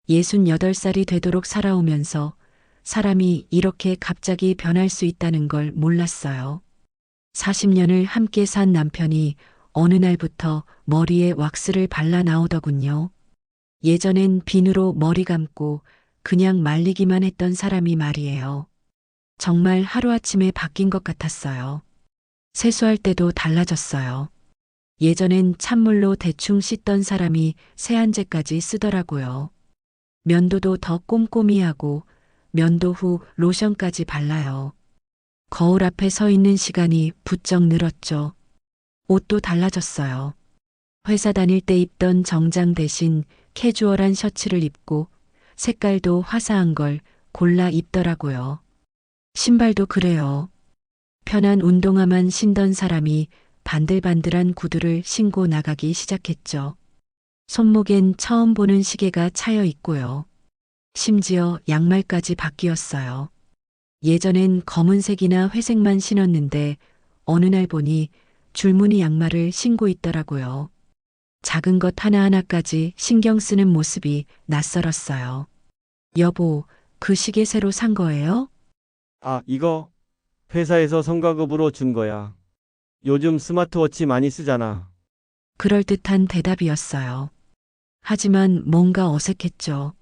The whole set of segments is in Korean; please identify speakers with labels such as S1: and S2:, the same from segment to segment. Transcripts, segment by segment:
S1: 68살이 되도록 살아오면서 사람이 이렇게 갑자기 변할 수 있다는 걸 몰랐어요. 40년을 함께 산 남편이 어느 날부터 머리에 왁스를 발라 나오더군요. 예전엔 비누로 머리 감고 그냥 말리기만 했던 사람이 말이에요. 정말 하루아침에 바뀐 것 같았어요. 세수할 때도 달라졌어요. 예전엔 찬물로 대충 씻던 사람이 세안제까지 쓰더라고요. 면도도 더 꼼꼼히 하고 면도 후 로션까지 발라요. 거울 앞에 서 있는 시간이 부쩍 늘었죠. 옷도 달라졌어요. 회사 다닐 때 입던 정장 대신 캐주얼한 셔츠를 입고 색깔도 화사한 걸 골라 입더라고요. 신발도 그래요. 편한 운동화만 신던 사람이 반들반들한 구두를 신고 나가기 시작했죠. 손목엔 처음 보는 시계가 차여 있고요. 심지어 양말까지 바뀌었어요. 예전엔 검은색이나 회색만 신었는데 어느 날 보니 줄무늬 양말을 신고 있더라고요. 작은 것 하나하나까지 신경 쓰는 모습이 낯설었어요. 여보, 그 시계 새로 산 거예요?
S2: 아, 이거 회사에서 성과급으로 준 거야. 요즘 스마트워치 많이 쓰잖아.
S1: 그럴듯한 대답이었어요. 하지만 뭔가 어색했죠.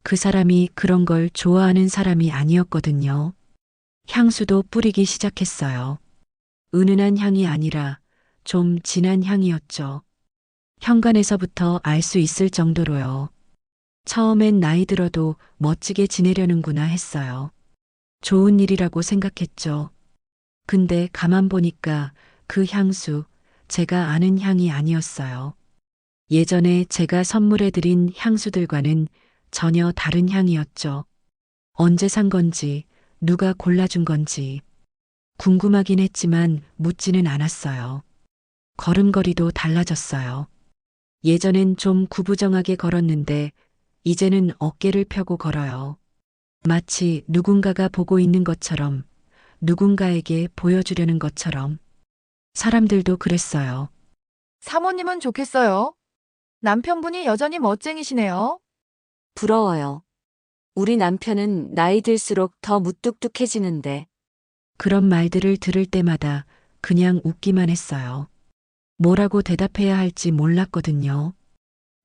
S1: 그 사람이 그런 걸 좋아하는 사람이 아니었거든요. 향수도 뿌리기 시작했어요. 은은한 향이 아니라 좀 진한 향이었죠. 현관에서부터 알 수 있을 정도로요. 처음엔 나이 들어도 멋지게 지내려는구나 했어요. 좋은 일이라고 생각했죠. 근데 가만 보니까 그 향수, 제가 아는 향이 아니었어요. 예전에 제가 선물해드린 향수들과는 전혀 다른 향이었죠. 언제 산 건지, 누가 골라준 건지. 궁금하긴 했지만 묻지는 않았어요. 걸음걸이도 달라졌어요. 예전엔 좀 구부정하게 걸었는데 이제는 어깨를 펴고 걸어요. 마치 누군가가 보고 있는 것처럼, 누군가에게 보여주려는 것처럼. 사람들도 그랬어요.
S3: 사모님은 좋겠어요. 남편분이 여전히 멋쟁이시네요.
S4: 부러워요. 우리 남편은 나이 들수록 더 무뚝뚝해지는데
S1: 그런 말들을 들을 때마다 그냥 웃기만 했어요. 뭐라고 대답해야 할지 몰랐거든요.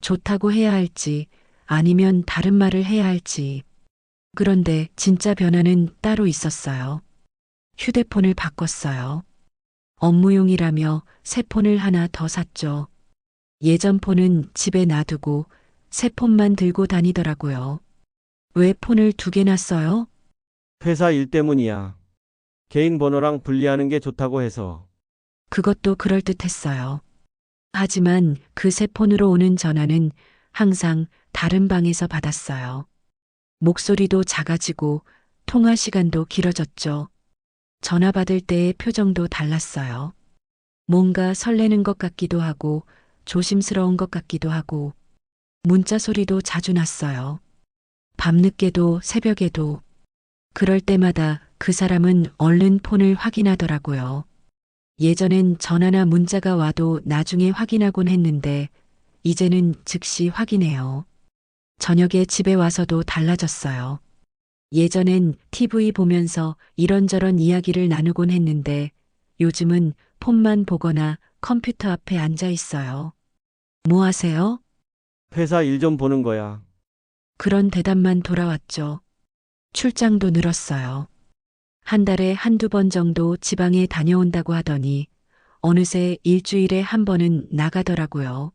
S1: 좋다고 해야 할지 아니면 다른 말을 해야 할지. 그런데 진짜 변화는 따로 있었어요. 휴대폰을 바꿨어요. 업무용이라며 새 폰을 하나 더 샀죠. 예전 폰은 집에 놔두고 새 폰만 들고 다니더라고요. 왜 폰을 두 개나 써요?
S2: 회사 일 때문이야. 개인 번호랑 분리하는 게 좋다고 해서.
S1: 그것도 그럴듯했어요. 하지만 그 새 폰으로 오는 전화는 항상 다른 방에서 받았어요. 목소리도 작아지고 통화 시간도 길어졌죠. 전화 받을 때의 표정도 달랐어요. 뭔가 설레는 것 같기도 하고 조심스러운 것 같기도 하고 문자 소리도 자주 났어요. 밤늦게도 새벽에도. 그럴 때마다 그 사람은 얼른 폰을 확인하더라고요. 예전엔 전화나 문자가 와도 나중에 확인하곤 했는데 이제는 즉시 확인해요. 저녁에 집에 와서도 달라졌어요. 예전엔 TV 보면서 이런저런 이야기를 나누곤 했는데 요즘은 폰만 보거나 컴퓨터 앞에 앉아 있어요. 뭐 하세요?
S2: 회사 일 좀 보는 거야.
S1: 그런 대답만 돌아왔죠. 출장도 늘었어요. 한 달에 한두 번 정도 지방에 다녀온다고 하더니 어느새 일주일에 한 번은 나가더라고요.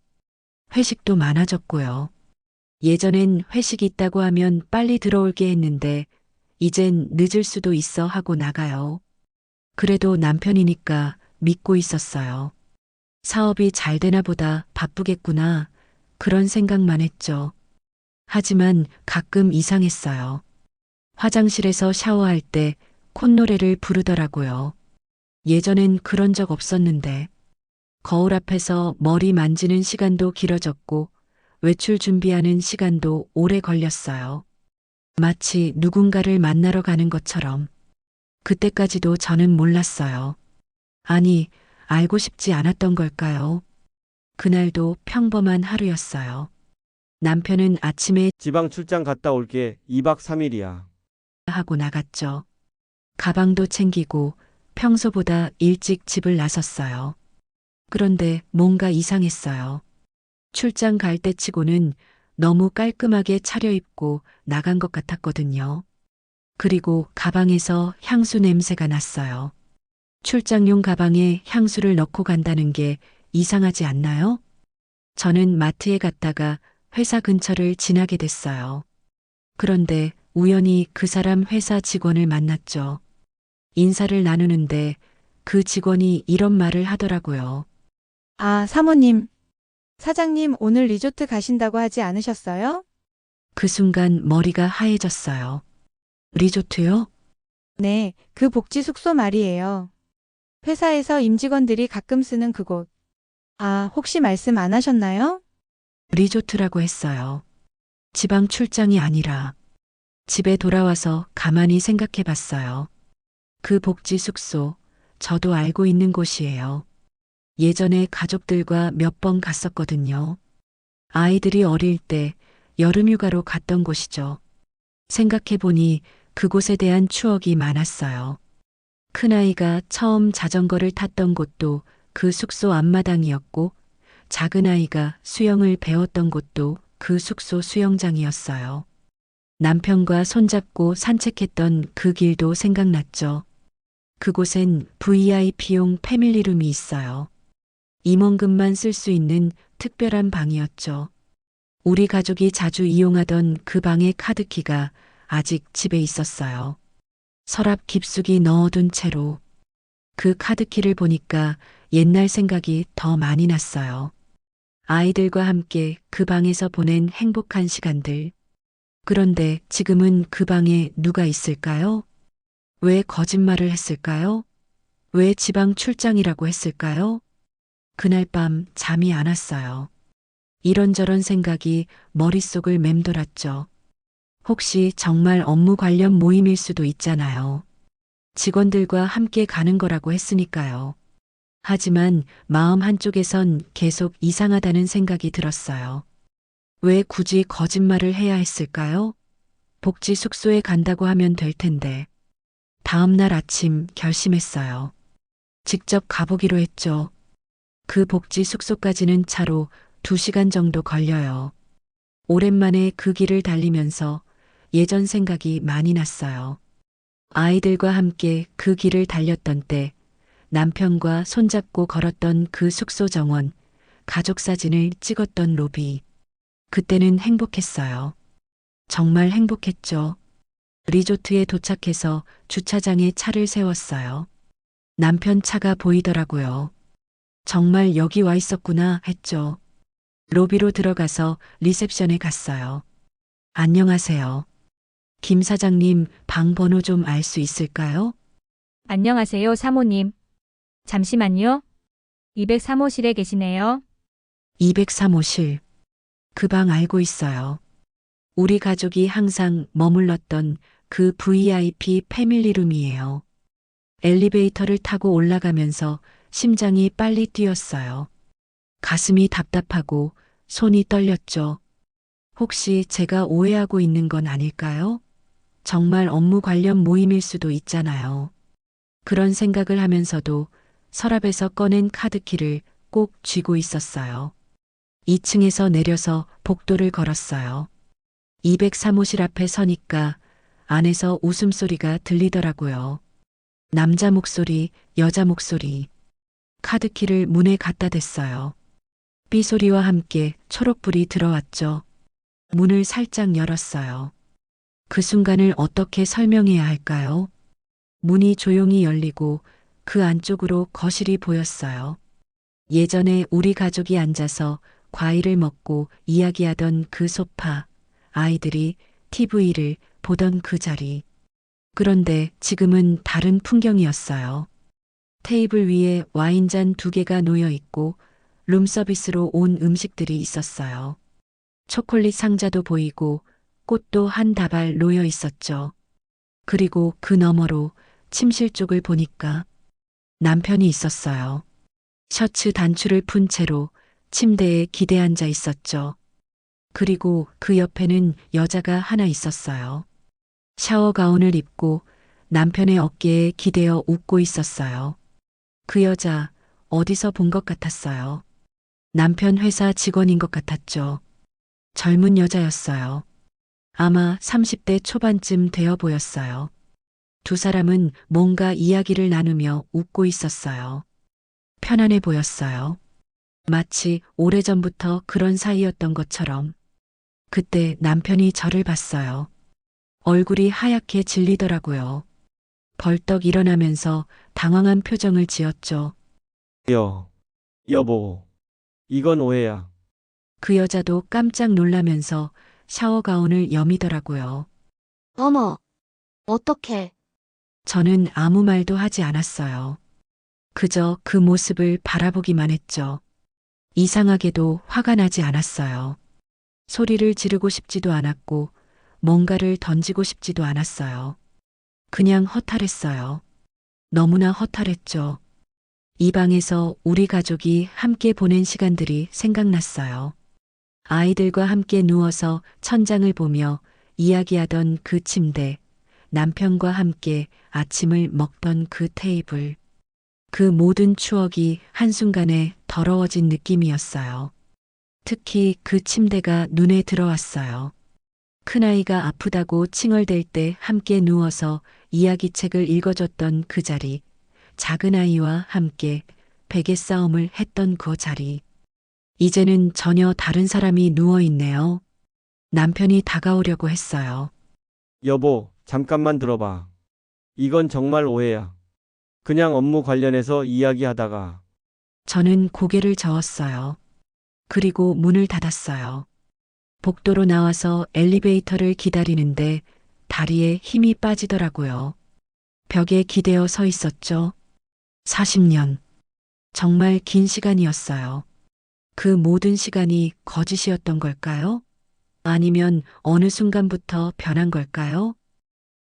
S1: 회식도 많아졌고요. 예전엔 회식 있다고 하면 빨리 들어올게 했는데 이젠 늦을 수도 있어 하고 나가요. 그래도 남편이니까 믿고 있었어요. 사업이 잘 되나 보다 바쁘겠구나. 그런 생각만 했죠. 하지만 가끔 이상했어요. 화장실에서 샤워할 때 콧노래를 부르더라고요. 예전엔 그런 적 없었는데 거울 앞에서 머리 만지는 시간도 길어졌고 외출 준비하는 시간도 오래 걸렸어요. 마치 누군가를 만나러 가는 것처럼. 그때까지도 저는 몰랐어요. 아니, 알고 싶지 않았던 걸까요? 그날도 평범한 하루였어요. 남편은 아침에
S2: 지방 출장 갔다 올게. 2박 3일이야.
S1: 하고 나갔죠. 가방도 챙기고 평소보다 일찍 집을 나섰어요. 그런데 뭔가 이상했어요. 출장 갈 때 치고는 너무 깔끔하게 차려입고 나간 것 같았거든요. 그리고 가방에서 향수 냄새가 났어요. 출장용 가방에 향수를 넣고 간다는 게 이상하지 않나요? 저는 마트에 갔다가 회사 근처를 지나게 됐어요. 그런데 우연히 그 사람 회사 직원을 만났죠. 인사를 나누는데 그 직원이 이런 말을 하더라고요.
S5: 아, 사모님. 사장님 오늘 리조트 가신다고 하지 않으셨어요?
S1: 그 순간 머리가 하얘졌어요. 리조트요?
S5: 네, 그 복지 숙소 말이에요. 회사에서 임직원들이 가끔 쓰는 그곳. 아, 혹시 말씀 안 하셨나요?
S1: 리조트라고 했어요. 지방 출장이 아니라 집에 돌아와서 가만히 생각해 봤어요. 그 복지 숙소, 저도 알고 있는 곳이에요. 예전에 가족들과 몇 번 갔었거든요. 아이들이 어릴 때 여름휴가로 갔던 곳이죠. 생각해 보니 그곳에 대한 추억이 많았어요. 큰아이가 처음 자전거를 탔던 곳도 그 숙소 앞마당이었고, 작은아이가 수영을 배웠던 곳도 그 숙소 수영장이었어요. 남편과 손잡고 산책했던 그 길도 생각났죠. 그곳엔 VIP용 패밀리룸이 있어요. 임원금만 쓸 수 있는 특별한 방이었죠. 우리 가족이 자주 이용하던 그 방의 카드키가 아직 집에 있었어요. 서랍 깊숙이 넣어둔 채로 그 카드키를 보니까 옛날 생각이 더 많이 났어요. 아이들과 함께 그 방에서 보낸 행복한 시간들. 그런데 지금은 그 방에 누가 있을까요? 왜 거짓말을 했을까요? 왜 지방 출장이라고 했을까요? 그날 밤 잠이 안 왔어요. 이런저런 생각이 머릿속을 맴돌았죠. 혹시 정말 업무 관련 모임일 수도 있잖아요. 직원들과 함께 가는 거라고 했으니까요. 하지만 마음 한쪽에선 계속 이상하다는 생각이 들었어요. 왜 굳이 거짓말을 해야 했을까요? 복지 숙소에 간다고 하면 될 텐데. 다음 날 아침 결심했어요. 직접 가보기로 했죠. 그 복지 숙소까지는 차로 2시간 정도 걸려요. 오랜만에 그 길을 달리면서 예전 생각이 많이 났어요. 아이들과 함께 그 길을 달렸던 때 남편과 손잡고 걸었던 그 숙소 정원, 가족 사진을 찍었던 로비. 그때는 행복했어요. 정말 행복했죠. 리조트에 도착해서 주차장에 차를 세웠어요. 남편 차가 보이더라고요. 정말 여기 와 있었구나 했죠. 로비로 들어가서 리셉션에 갔어요. 안녕하세요. 김 사장님 방 번호 좀 알 수 있을까요?
S6: 안녕하세요, 사모님. 잠시만요. 203호실에 계시네요.
S1: 203호실. 그 방 알고 있어요. 우리 가족이 항상 머물렀던 그 VIP 패밀리룸이에요. 엘리베이터를 타고 올라가면서 심장이 빨리 뛰었어요. 가슴이 답답하고 손이 떨렸죠. 혹시 제가 오해하고 있는 건 아닐까요? 정말 업무 관련 모임일 수도 있잖아요. 그런 생각을 하면서도 서랍에서 꺼낸 카드키를 꼭 쥐고 있었어요. 2층에서 내려서 복도를 걸었어요. 203호실 앞에 서니까 안에서 웃음소리가 들리더라고요. 남자 목소리, 여자 목소리. 카드키를 문에 갖다 댔어요. 삐소리와 함께 초록불이 들어왔죠. 문을 살짝 열었어요. 그 순간을 어떻게 설명해야 할까요? 문이 조용히 열리고 그 안쪽으로 거실이 보였어요. 예전에 우리 가족이 앉아서 과일을 먹고 이야기하던 그 소파, 아이들이 TV를 보던 그 자리. 그런데 지금은 다른 풍경이었어요. 테이블 위에 와인잔 2개가 놓여 있고 룸서비스로 온 음식들이 있었어요. 초콜릿 상자도 보이고 꽃도 한 다발 놓여 있었죠. 그리고 그 너머로 침실 쪽을 보니까 남편이 있었어요. 셔츠 단추를 푼 채로 침대에 기대 앉아 있었죠. 그리고 그 옆에는 여자가 하나 있었어요. 샤워 가운을 입고 남편의 어깨에 기대어 웃고 있었어요. 그 여자 어디서 본 것 같았어요. 남편 회사 직원인 것 같았죠. 젊은 여자였어요. 아마 30대 초반쯤 되어 보였어요. 두 사람은 뭔가 이야기를 나누며 웃고 있었어요. 편안해 보였어요. 마치 오래전부터 그런 사이였던 것처럼. 그때 남편이 저를 봤어요. 얼굴이 하얗게 질리더라고요. 벌떡 일어나면서 당황한 표정을 지었죠.
S2: 여보. 이건 오해야.
S1: 그 여자도 깜짝 놀라면서 샤워 가운을 여미더라고요.
S4: 어머, 어떡해.
S1: 저는 아무 말도 하지 않았어요. 그저 그 모습을 바라보기만 했죠. 이상하게도 화가 나지 않았어요. 소리를 지르고 싶지도 않았고 뭔가를 던지고 싶지도 않았어요. 그냥 허탈했어요. 너무나 허탈했죠. 이 방에서 우리 가족이 함께 보낸 시간들이 생각났어요. 아이들과 함께 누워서 천장을 보며 이야기하던 그 침대, 남편과 함께 아침을 먹던 그 테이블. 그 모든 추억이 한순간에 더러워진 느낌이었어요. 특히 그 침대가 눈에 들어왔어요. 큰아이가 아프다고 칭얼댈 때 함께 누워서 이야기책을 읽어줬던 그 자리, 작은 아이와 함께 베개 싸움을 했던 그 자리. 이제는 전혀 다른 사람이 누워있네요. 남편이 다가오려고 했어요.
S2: 여보, 잠깐만 들어봐. 이건 정말 오해야. 그냥 업무 관련해서 이야기하다가.
S1: 저는 고개를 저었어요. 그리고 문을 닫았어요. 복도로 나와서 엘리베이터를 기다리는데 다리에 힘이 빠지더라고요. 벽에 기대어 서 있었죠. 40년. 정말 긴 시간이었어요. 그 모든 시간이 거짓이었던 걸까요? 아니면 어느 순간부터 변한 걸까요?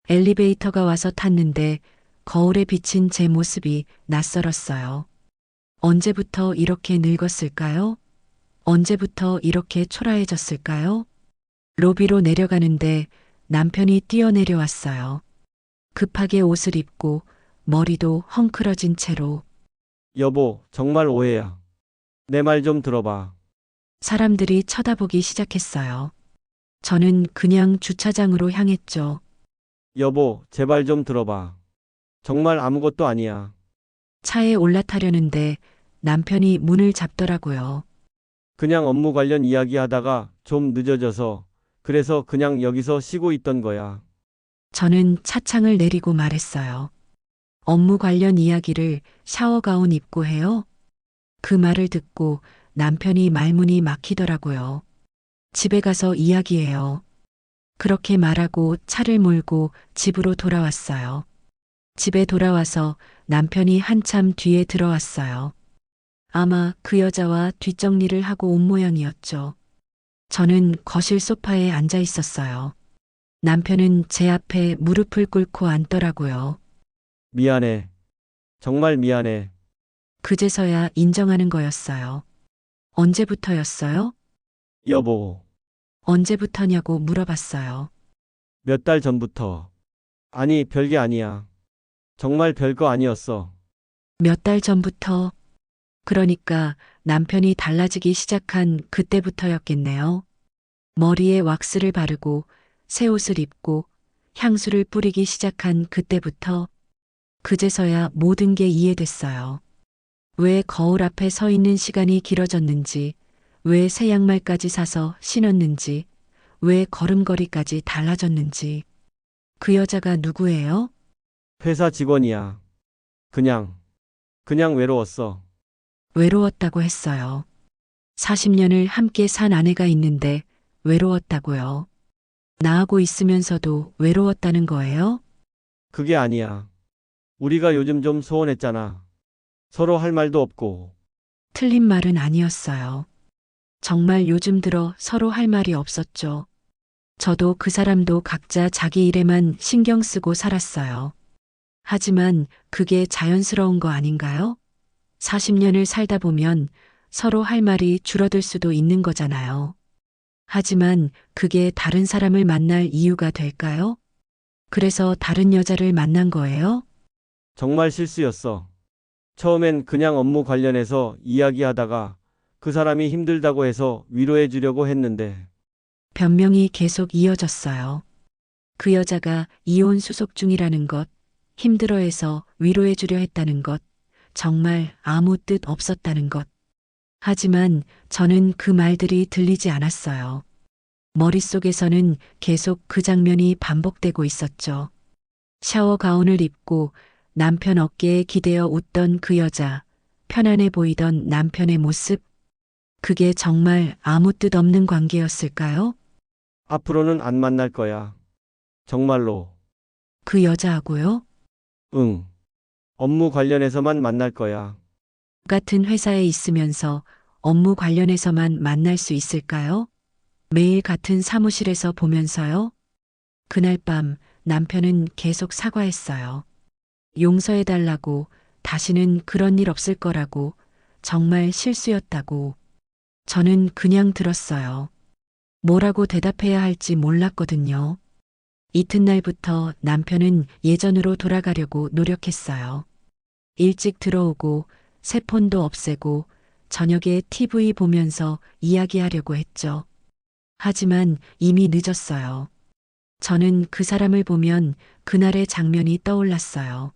S1: 엘리베이터가 와서 탔는데 거울에 비친 제 모습이 낯설었어요. 언제부터 이렇게 늙었을까요? 언제부터 이렇게 초라해졌을까요? 로비로 내려가는데 남편이 뛰어내려왔어요. 급하게 옷을 입고 머리도 헝클어진 채로.
S2: 여보, 정말 오해야. 내 말 좀 들어봐.
S1: 사람들이 쳐다보기 시작했어요. 저는 그냥 주차장으로 향했죠.
S2: 여보, 제발 좀 들어봐. 정말 아무것도 아니야.
S1: 차에 올라타려는데 남편이 문을 잡더라고요.
S2: 그냥 업무 관련 이야기하다가 좀 늦어져서 그래서 그냥 여기서 쉬고 있던 거야.
S1: 저는 차창을 내리고 말했어요. 업무 관련 이야기를 샤워 가운 입고 해요? 그 말을 듣고 남편이 말문이 막히더라고요. 집에 가서 이야기해요. 그렇게 말하고 차를 몰고 집으로 돌아왔어요. 집에 돌아와서 남편이 한참 뒤에 들어왔어요. 아마 그 여자와 뒷정리를 하고 온 모양이었죠. 저는 거실 소파에 앉아 있었어요. 남편은 제 앞에 무릎을 꿇고 앉더라고요.
S2: 미안해. 정말 미안해.
S1: 그제서야 인정하는 거였어요. 언제부터였어요?
S2: 여보,
S1: 언제부터냐고 물어봤어요.
S2: 몇 달 전부터. 아니, 별게 아니야. 정말 별거 아니었어.
S1: 몇 달 전부터. 그러니까 남편이 달라지기 시작한 그때부터였겠네요. 머리에 왁스를 바르고 새 옷을 입고 향수를 뿌리기 시작한 그때부터. 그제서야 모든 게 이해됐어요. 왜 거울 앞에 서 있는 시간이 길어졌는지, 왜 새 양말까지 사서 신었는지, 왜 걸음걸이까지 달라졌는지. 그 여자가 누구예요?
S2: 회사 직원이야. 그냥 외로웠어.
S1: 외로웠다고 했어요. 40년을 함께 산 아내가 있는데 외로웠다고요. 나하고 있으면서도 외로웠다는 거예요?
S2: 그게 아니야. 우리가 요즘 좀 소원했잖아. 서로 할 말도 없고.
S1: 틀린 말은 아니었어요. 정말 요즘 들어 서로 할 말이 없었죠. 저도 그 사람도 각자 자기 일에만 신경 쓰고 살았어요. 하지만 그게 자연스러운 거 아닌가요? 40년을 살다 보면 서로 할 말이 줄어들 수도 있는 거잖아요. 하지만 그게 다른 사람을 만날 이유가 될까요? 그래서 다른 여자를 만난 거예요?
S2: 정말 실수였어. 처음엔 그냥 업무 관련해서 이야기하다가 그 사람이 힘들다고 해서 위로해 주려고 했는데
S1: 변명이 계속 이어졌어요. 그 여자가 이혼 수속 중이라는 것, 힘들어해서 위로해 주려 했다는 것, 정말 아무 뜻 없었다는 것. 하지만 저는 그 말들이 들리지 않았어요. 머릿속에서는 계속 그 장면이 반복되고 있었죠. 샤워 가운을 입고 남편 어깨에 기대어 웃던 그 여자, 편안해 보이던 남편의 모습. 그게 정말 아무 뜻 없는 관계였을까요?
S2: 앞으로는 안 만날 거야. 정말로.
S1: 그 여자하고요?
S2: 응. 업무 관련해서만 만날 거야.
S1: 같은 회사에 있으면서 업무 관련해서만 만날 수 있을까요? 매일 같은 사무실에서 보면서요? 그날 밤 남편은 계속 사과했어요. 용서해달라고, 다시는 그런 일 없을 거라고, 정말 실수였다고. 저는 그냥 들었어요. 뭐라고 대답해야 할지 몰랐거든요. 이튿날부터 남편은 예전으로 돌아가려고 노력했어요. 일찍 들어오고 새 폰도 없애고 저녁에 TV 보면서 이야기하려고 했죠. 하지만 이미 늦었어요. 저는 그 사람을 보면 그날의 장면이 떠올랐어요.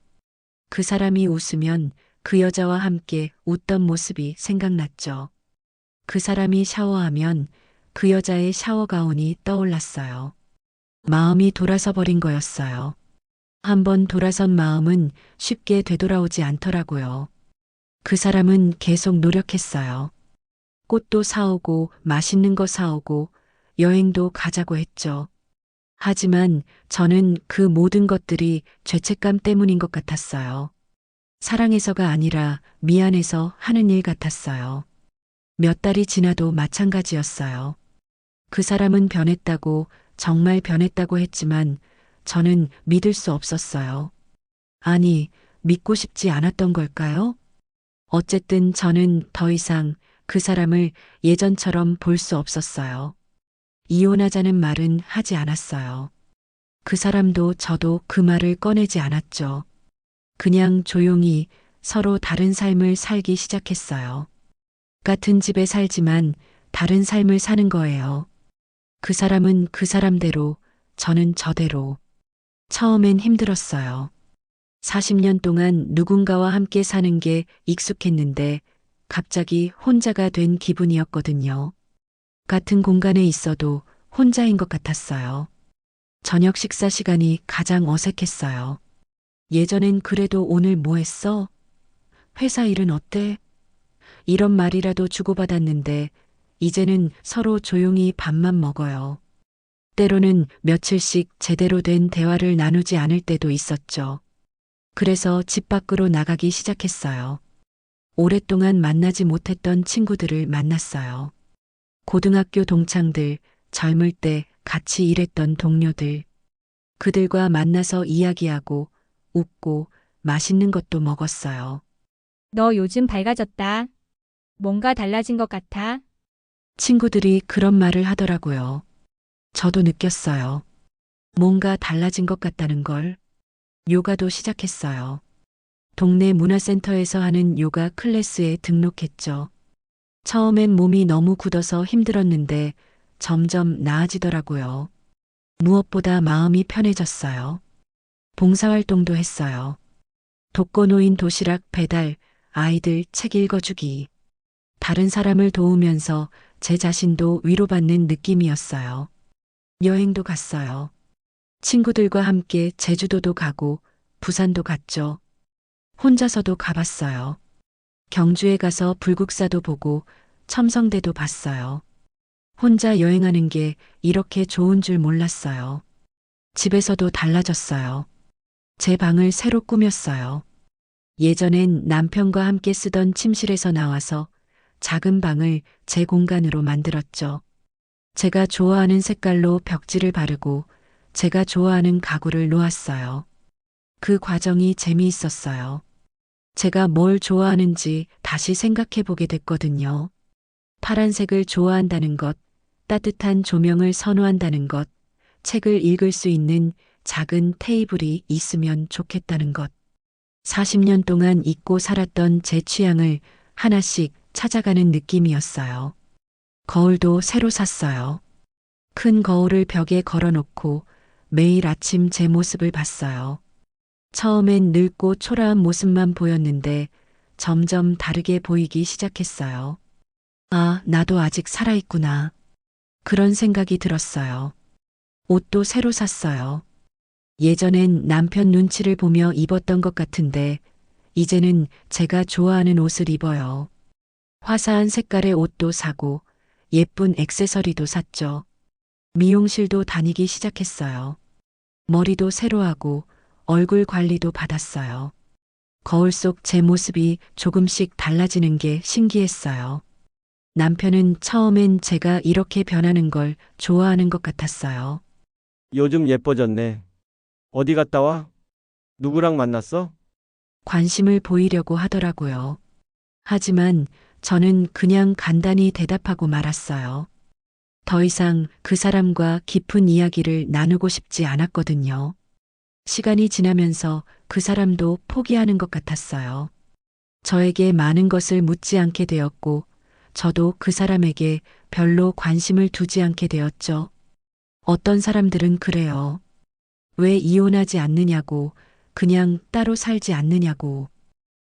S1: 그 사람이 웃으면 그 여자와 함께 웃던 모습이 생각났죠. 그 사람이 샤워하면 그 여자의 샤워 가운이 떠올랐어요. 마음이 돌아서 버린 거였어요. 한번 돌아선 마음은 쉽게 되돌아오지 않더라고요. 그 사람은 계속 노력했어요. 꽃도 사오고 맛있는 거 사오고 여행도 가자고 했죠. 하지만 저는 그 모든 것들이 죄책감 때문인 것 같았어요. 사랑해서가 아니라 미안해서 하는 일 같았어요. 몇 달이 지나도 마찬가지였어요. 그 사람은 변했다고, 정말 변했다고 했지만 저는 믿을 수 없었어요. 아니, 믿고 싶지 않았던 걸까요? 어쨌든 저는 더 이상 그 사람을 예전처럼 볼 수 없었어요. 이혼하자는 말은 하지 않았어요. 그 사람도 저도 그 말을 꺼내지 않았죠. 그냥 조용히 서로 다른 삶을 살기 시작했어요. 같은 집에 살지만 다른 삶을 사는 거예요. 그 사람은 그 사람대로, 저는 저대로. 처음엔 힘들었어요. 40년 동안 누군가와 함께 사는 게 익숙했는데 갑자기 혼자가 된 기분이었거든요. 같은 공간에 있어도 혼자인 것 같았어요. 저녁 식사 시간이 가장 어색했어요. 예전엔 그래도 오늘 뭐 했어? 회사 일은 어때? 이런 말이라도 주고받았는데 이제는 서로 조용히 밥만 먹어요. 때로는 며칠씩 제대로 된 대화를 나누지 않을 때도 있었죠. 그래서 집 밖으로 나가기 시작했어요. 오랫동안 만나지 못했던 친구들을 만났어요. 고등학교 동창들, 젊을 때 같이 일했던 동료들. 그들과 만나서 이야기하고 웃고 맛있는 것도 먹었어요.
S6: 너 요즘 밝아졌다. 뭔가 달라진 것 같아.
S1: 친구들이 그런 말을 하더라고요. 저도 느꼈어요. 뭔가 달라진 것 같다는 걸. 요가도 시작했어요. 동네 문화센터에서 하는 요가 클래스에 등록했죠. 처음엔 몸이 너무 굳어서 힘들었는데 점점 나아지더라고요. 무엇보다 마음이 편해졌어요. 봉사활동도 했어요. 독거노인 도시락 배달, 아이들 책 읽어주기. 다른 사람을 도우면서 제 자신도 위로받는 느낌이었어요. 여행도 갔어요. 친구들과 함께 제주도도 가고 부산도 갔죠. 혼자서도 가봤어요. 경주에 가서 불국사도 보고 첨성대도 봤어요. 혼자 여행하는 게 이렇게 좋은 줄 몰랐어요. 집에서도 달라졌어요. 제 방을 새로 꾸몄어요. 예전엔 남편과 함께 쓰던 침실에서 나와서 작은 방을 제 공간으로 만들었죠. 제가 좋아하는 색깔로 벽지를 바르고 제가 좋아하는 가구를 놓았어요. 그 과정이 재미있었어요. 제가 뭘 좋아하는지 다시 생각해 보게 됐거든요. 파란색을 좋아한다는 것, 따뜻한 조명을 선호한다는 것, 책을 읽을 수 있는 작은 테이블이 있으면 좋겠다는 것. 40년 동안 잊고 살았던 제 취향을 하나씩 찾아가는 느낌이었어요. 거울도 새로 샀어요. 큰 거울을 벽에 걸어놓고 매일 아침 제 모습을 봤어요. 처음엔 늙고 초라한 모습만 보였는데 점점 다르게 보이기 시작했어요. 아, 나도 아직 살아있구나. 그런 생각이 들었어요. 옷도 새로 샀어요. 예전엔 남편 눈치를 보며 입었던 것 같은데 이제는 제가 좋아하는 옷을 입어요. 화사한 색깔의 옷도 사고 예쁜 액세서리도 샀죠. 미용실도 다니기 시작했어요. 머리도 새로 하고 얼굴 관리도 받았어요. 거울 속 제 모습이 조금씩 달라지는 게 신기했어요. 남편은 처음엔 제가 이렇게 변하는 걸 좋아하는 것 같았어요.
S2: 요즘 예뻐졌네. 어디 갔다 와? 누구랑 만났어?
S1: 관심을 보이려고 하더라고요. 하지만 저는 그냥 간단히 대답하고 말았어요. 더 이상 그 사람과 깊은 이야기를 나누고 싶지 않았거든요. 시간이 지나면서 그 사람도 포기하는 것 같았어요. 저에게 많은 것을 묻지 않게 되었고, 저도 그 사람에게 별로 관심을 두지 않게 되었죠. 어떤 사람들은 그래요. 왜 이혼하지 않느냐고, 그냥 따로 살지 않느냐고.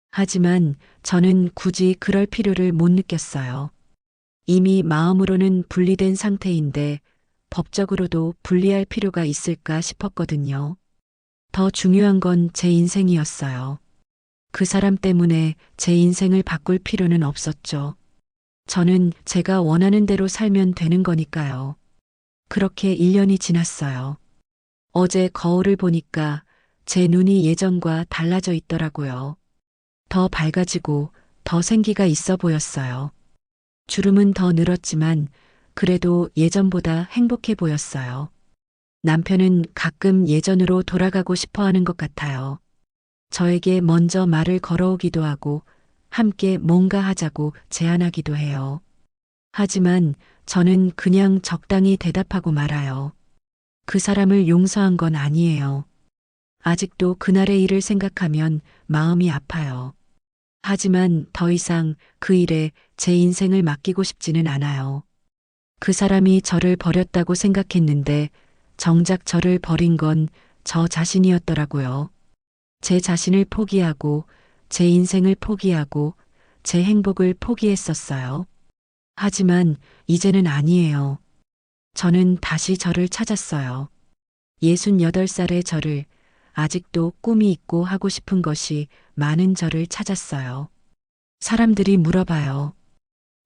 S1: 하지만 저는 굳이 그럴 필요를 못 느꼈어요. 이미 마음으로는 분리된 상태인데 법적으로도 분리할 필요가 있을까 싶었거든요. 더 중요한 건 제 인생이었어요. 그 사람 때문에 제 인생을 바꿀 필요는 없었죠. 저는 제가 원하는 대로 살면 되는 거니까요. 그렇게 1년이 지났어요. 어제 거울을 보니까 제 눈이 예전과 달라져 있더라고요. 더 밝아지고 더 생기가 있어 보였어요. 주름은 더 늘었지만 그래도 예전보다 행복해 보였어요. 남편은 가끔 예전으로 돌아가고 싶어 하는 것 같아요. 저에게 먼저 말을 걸어오기도 하고 함께 뭔가 하자고 제안하기도 해요. 하지만 저는 그냥 적당히 대답하고 말아요. 그 사람을 용서한 건 아니에요. 아직도 그날의 일을 생각하면 마음이 아파요. 하지만 더 이상 그 일에 제 인생을 맡기고 싶지는 않아요. 그 사람이 저를 버렸다고 생각했는데 정작 저를 버린 건 저 자신이었더라고요. 제 자신을 포기하고 제 인생을 포기하고 제 행복을 포기했었어요. 하지만 이제는 아니에요. 저는 다시 저를 찾았어요. 68살의 저를, 아직도 꿈이 있고 하고 싶은 것이 많은 저를 찾았어요. 사람들이 물어봐요.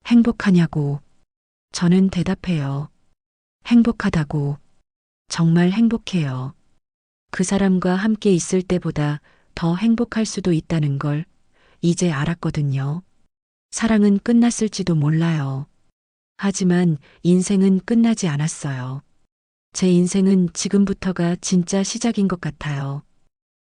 S1: 행복하냐고. 저는 대답해요. 행복하다고. 정말 행복해요. 그 사람과 함께 있을 때보다 더 행복할 수도 있다는 걸 이제 알았거든요. 사랑은 끝났을지도 몰라요. 하지만 인생은 끝나지 않았어요. 제 인생은 지금부터가 진짜 시작인 것 같아요.